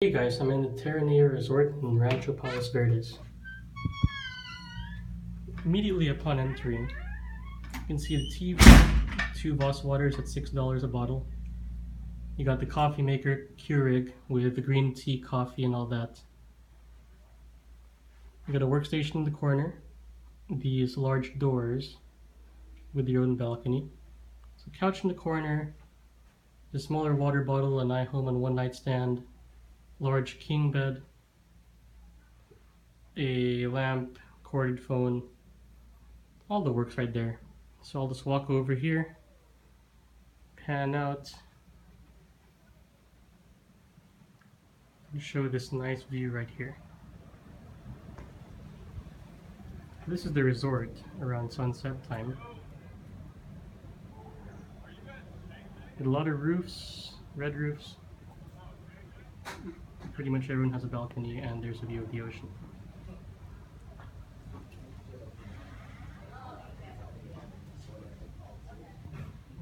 Hey guys, I'm in the Terranea resort in Rancho Palos Verdes. Immediately upon entering, you can see the tea, two Voss waters at $6 a bottle. You got the coffee maker Keurig with the green tea, coffee, and all that. You got a workstation in the corner, these large doors with your own balcony. So couch in the corner, the smaller water bottle, an iHome and one nightstand, large king bed, a lamp, corded phone, all the works right there. So I'll just walk over here, pan out, and show this nice view right here. This is the resort around sunset time. A lot of roofs, red roofs. Pretty much everyone has a balcony and there's a view of the ocean.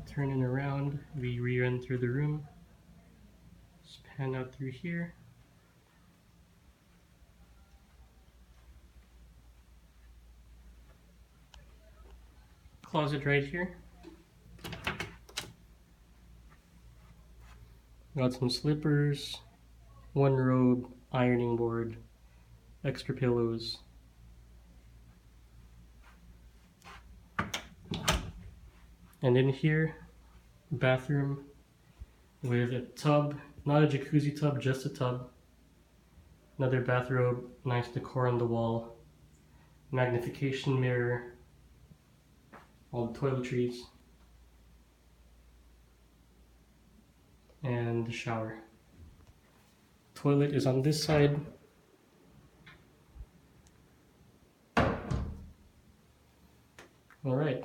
Turning around, we re-enter the room. Just pan out through here. Closet right here. Got some slippers, one robe, ironing board, extra pillows. And in here, bathroom with a tub, not a jacuzzi tub, just a tub. Another bathrobe, nice decor on the wall, magnification mirror, all the toiletries, and the shower. Toilet is on this side. Alright,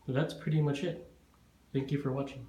so that's pretty much it. Thank you for watching.